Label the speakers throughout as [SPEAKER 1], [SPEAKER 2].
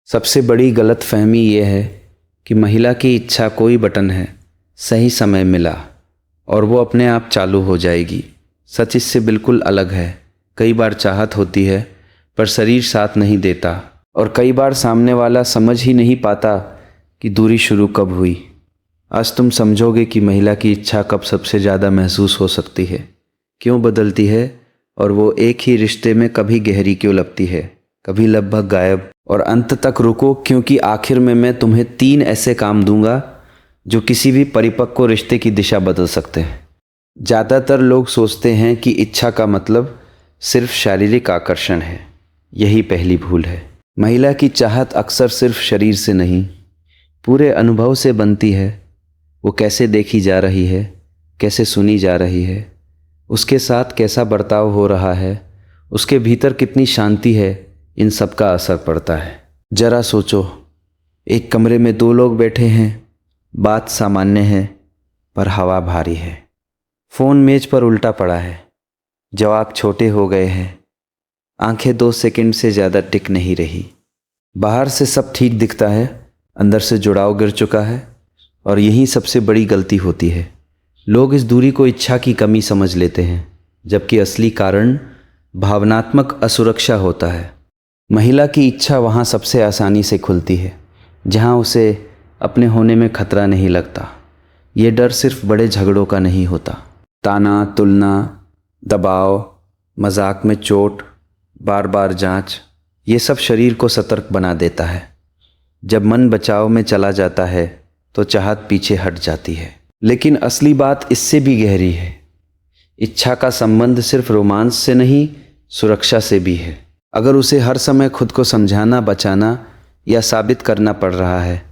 [SPEAKER 1] सबसे बड़ी गलतफहमी ये है कि महिला की इच्छा कोई बटन है, सही समय मिला और वो अपने आप चालू हो जाएगी। सच इससे बिल्कुल अलग है। कई बार चाहत होती है पर शरीर साथ नहीं देता, और कई बार सामने वाला समझ ही नहीं पाता कि दूरी शुरू कब हुई। आज तुम समझोगे कि महिला की इच्छा कब सबसे ज़्यादा महसूस हो सकती है, क्यों बदलती है, और वो एक ही रिश्ते में कभी गहरी क्यों लगती है, कभी लगभग गायब। और अंत तक रुको, क्योंकि आखिर में मैं तुम्हें 3 ऐसे काम दूंगा जो किसी भी परिपक्व रिश्ते की दिशा बदल सकते हैं। ज़्यादातर लोग सोचते हैं कि इच्छा का मतलब सिर्फ शारीरिक आकर्षण है। यही पहली भूल है। महिला की चाहत अक्सर सिर्फ शरीर से नहीं, पूरे अनुभव से बनती है। वो कैसे देखी जा रही है, कैसे सुनी जा रही है, उसके साथ कैसा बर्ताव हो रहा है, उसके भीतर कितनी शांति है, इन सब का असर पड़ता है। जरा सोचो, एक कमरे में 2 लोग बैठे हैं, बात सामान्य है पर हवा भारी है। फ़ोन मेज पर उल्टा पड़ा है, जवाब छोटे हो गए हैं, आंखें 2 सेकंड से ज़्यादा टिक नहीं रही। बाहर से सब ठीक दिखता है, अंदर से जुड़ाव गिर चुका है। और यही सबसे बड़ी गलती होती है। लोग इस दूरी को इच्छा की कमी समझ लेते हैं, जबकि असली कारण भावनात्मक असुरक्षा होता है। महिला की इच्छा वहाँ सबसे आसानी से खुलती है जहाँ उसे अपने होने में खतरा नहीं लगता। ये डर सिर्फ बड़े झगड़ों का नहीं होता। ताना, तुलना, दबाव, मजाक में चोट, बार बार जांच, ये सब शरीर को सतर्क बना देता है। जब मन बचाव में चला जाता है तो चाहत पीछे हट जाती है। लेकिन असली बात इससे भी गहरी है। इच्छा का संबंध सिर्फ रोमांस से नहीं, सुरक्षा से भी है। अगर उसे हर समय खुद को समझाना, बचाना या साबित करना पड़ रहा है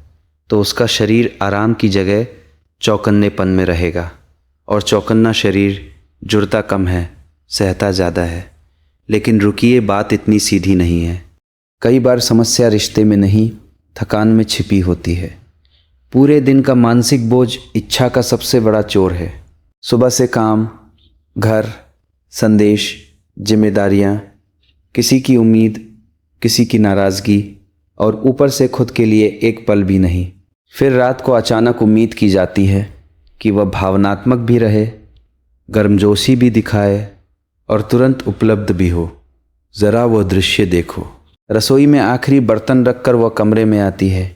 [SPEAKER 1] तो उसका शरीर आराम की जगह चौकन्नेपन में रहेगा। और चौकन्ना शरीर जुड़ता कम है, सहता ज़्यादा है। लेकिन रुकिए, बात इतनी सीधी नहीं है। कई बार समस्या रिश्ते में नहीं, थकान में छिपी होती है। पूरे दिन का मानसिक बोझ इच्छा का सबसे बड़ा चोर है। सुबह से काम, घर, संदेश, जिम्मेदारियाँ, किसी की उम्मीद, किसी की नाराज़गी, और ऊपर से खुद के लिए एक पल भी नहीं। फिर रात को अचानक उम्मीद की जाती है कि वह भावनात्मक भी रहे, गर्मजोशी भी दिखाए और तुरंत उपलब्ध भी हो। ज़रा वो दृश्य देखो। रसोई में आखिरी बर्तन रखकर वह कमरे में आती है,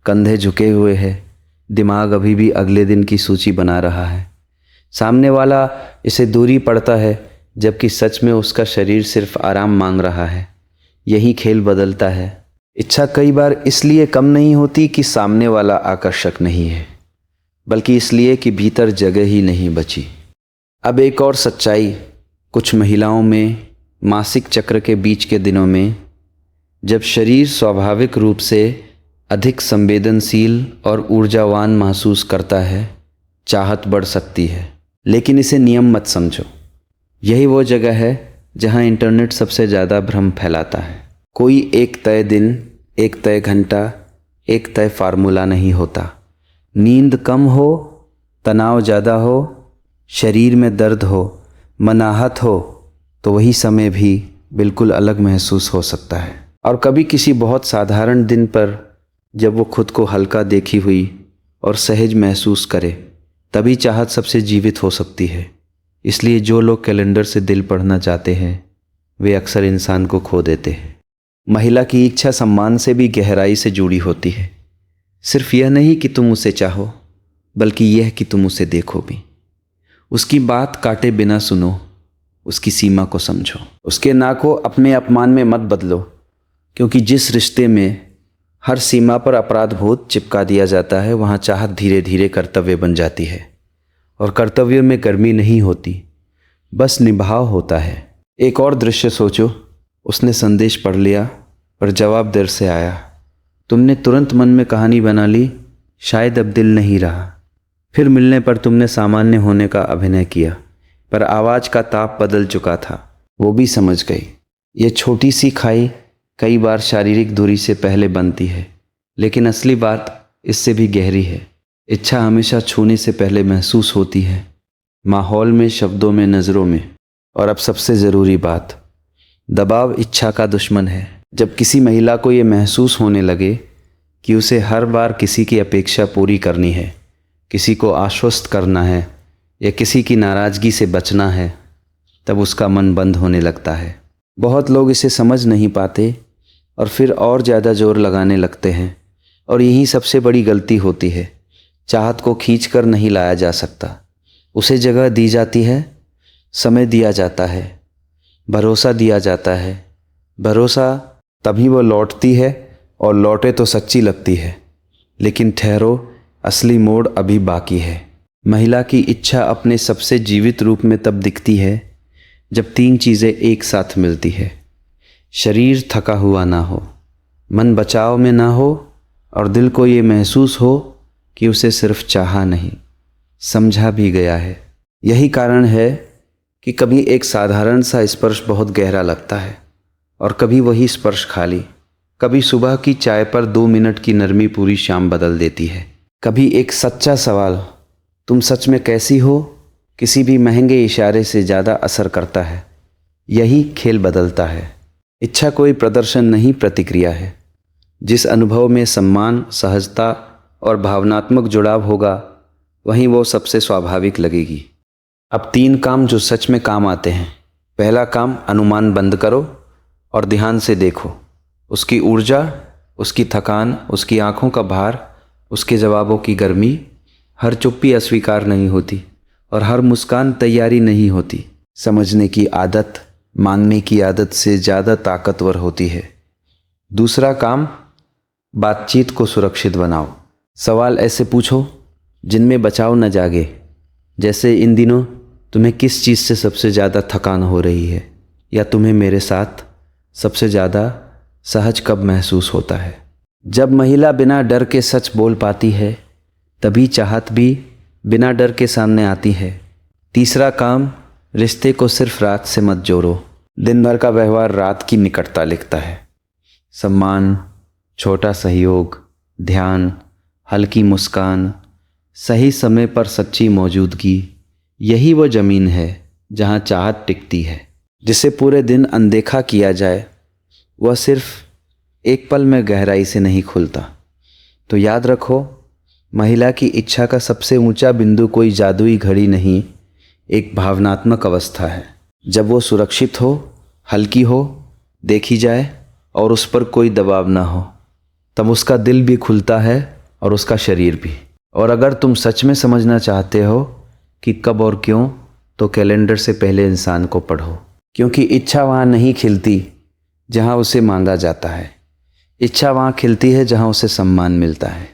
[SPEAKER 1] कंधे झुके हुए हैं, दिमाग अभी भी अगले दिन की सूची बना रहा है। सामने वाला इसे दूरी पड़ता है, जबकि सच में उसका शरीर सिर्फ आराम मांग रहा है। यही खेल बदलता है। इच्छा कई बार इसलिए कम नहीं होती कि सामने वाला आकर्षक नहीं है, बल्कि इसलिए कि भीतर जगह ही नहीं बची। अब एक और सच्चाई, कुछ महिलाओं में मासिक चक्र के बीच के दिनों में, जब शरीर स्वाभाविक रूप से अधिक संवेदनशील और ऊर्जावान महसूस करता है, चाहत बढ़ सकती है। लेकिन इसे नियम मत समझो। यही वो जगह है जहाँ इंटरनेट सबसे ज़्यादा भ्रम फैलाता है। कोई एक तय दिन, एक तय घंटा, एक तय फार्मूला नहीं होता। नींद कम हो, तनाव ज़्यादा हो, शरीर में दर्द हो, मनाहत हो, तो वही समय भी बिल्कुल अलग महसूस हो सकता है। और कभी किसी बहुत साधारण दिन पर जब वो खुद को हल्का देखी हुई और सहज महसूस करे, तभी चाहत सबसे जीवित हो सकती है। इसलिए जो लोग कैलेंडर से दिल पढ़ना चाहते हैं, वे अक्सर इंसान को खो देते हैं। महिला की इच्छा सम्मान से भी गहराई से जुड़ी होती है। सिर्फ यह नहीं कि तुम उसे चाहो, बल्कि यह कि तुम उसे देखो भी। उसकी बात काटे बिना सुनो, उसकी सीमा को समझो। उसके ना को अपने अपमान में मत बदलो, क्योंकि जिस रिश्ते में हर सीमा पर अपराध बोध चिपका दिया जाता है, वहाँ चाहत धीरे धीरे कर्तव्य बन जाती है। और कर्तव्य में गर्मी नहीं होती, बस निभाव होता है। एक और दृश्य सोचो, उसने संदेश पढ़ लिया पर जवाब देर से आया। तुमने तुरंत मन में कहानी बना ली, शायद अब दिल नहीं रहा। फिर मिलने पर तुमने सामान्य होने का अभिनय किया, पर आवाज़ का ताप बदल चुका था। वो भी समझ गई। ये छोटी सी खाई कई बार शारीरिक दूरी से पहले बनती है, लेकिन असली बात इससे भी गहरी है। इच्छा हमेशा छूने से पहले महसूस होती है, माहौल में, शब्दों में, नज़रों में। और अब सबसे ज़रूरी बात, दबाव इच्छा का दुश्मन है। जब किसी महिला को ये महसूस होने लगे कि उसे हर बार किसी की अपेक्षा पूरी करनी है, किसी को आश्वस्त करना है या किसी की नाराज़गी से बचना है, तब उसका मन बंद होने लगता है। बहुत लोग इसे समझ नहीं पाते और फिर और ज़्यादा जोर लगाने लगते हैं, और यही सबसे बड़ी गलती होती है। चाहत को खींच कर नहीं लाया जा सकता, उसे जगह दी जाती है, समय दिया जाता है, भरोसा दिया जाता है। भरोसा तभी वो लौटती है, और लौटे तो सच्ची लगती है। लेकिन ठहरो, असली मोड़ अभी बाकी है। महिला की इच्छा अपने सबसे जीवित रूप में तब दिखती है जब तीन चीज़ें एक साथ मिलती है। शरीर थका हुआ ना हो, मन बचाव में ना हो, और दिल को ये महसूस हो कि उसे सिर्फ चाहा नहीं, समझा भी गया है। यही कारण है कि कभी एक साधारण सा स्पर्श बहुत गहरा लगता है, और कभी वही स्पर्श खाली। कभी सुबह की चाय पर 2 मिनट की नरमी पूरी शाम बदल देती है। कभी एक सच्चा सवाल, तुम सच में कैसी हो, किसी भी महंगे इशारे से ज़्यादा असर करता है। यही खेल बदलता है। इच्छा कोई प्रदर्शन नहीं, प्रतिक्रिया है। जिस अनुभव में सम्मान, सहजता और भावनात्मक जुड़ाव होगा, वहीं वो सबसे स्वाभाविक लगेगी। अब 3 काम जो सच में काम आते हैं। पहला काम, अनुमान बंद करो और ध्यान से देखो। उसकी ऊर्जा, उसकी थकान, उसकी आंखों का भार, उसके जवाबों की गर्मी। हर चुप्पी अस्वीकार नहीं होती, और हर मुस्कान तैयारी नहीं होती। समझने की आदत मांगने की आदत से ज़्यादा ताकतवर होती है। दूसरा काम, बातचीत को सुरक्षित बनाओ। सवाल ऐसे पूछो जिनमें बचाव न जागे। जैसे, इन दिनों तुम्हें किस चीज़ से सबसे ज़्यादा थकान हो रही है, या तुम्हें मेरे साथ सबसे ज़्यादा सहज कब महसूस होता है। जब महिला बिना डर के सच बोल पाती है, तभी चाहत भी बिना डर के सामने आती है। तीसरा काम, रिश्ते को सिर्फ रात से मत जोड़ो। दिन भर का व्यवहार रात की निकटता लिखता है। सम्मान, छोटा सहयोग, ध्यान, हल्की मुस्कान, सही समय पर सच्ची मौजूदगी, यही वो ज़मीन है जहाँ चाहत टिकती है। जिसे पूरे दिन अनदेखा किया जाए, वह सिर्फ एक पल में गहराई से नहीं खुलता। तो याद रखो, महिला की इच्छा का सबसे ऊंचा बिंदु कोई जादुई घड़ी नहीं, एक भावनात्मक अवस्था है। जब वो सुरक्षित हो, हल्की हो, देखी जाए और उस पर कोई दबाव ना हो, तब उसका दिल भी खुलता है और उसका शरीर भी। और अगर तुम सच में समझना चाहते हो कि कब और क्यों, तो कैलेंडर से पहले इंसान को पढ़ो। क्योंकि इच्छा वहाँ नहीं खिलती जहाँ उसे मांगा जाता है। इच्छा वहाँ खिलती है जहाँ उसे सम्मान मिलता है।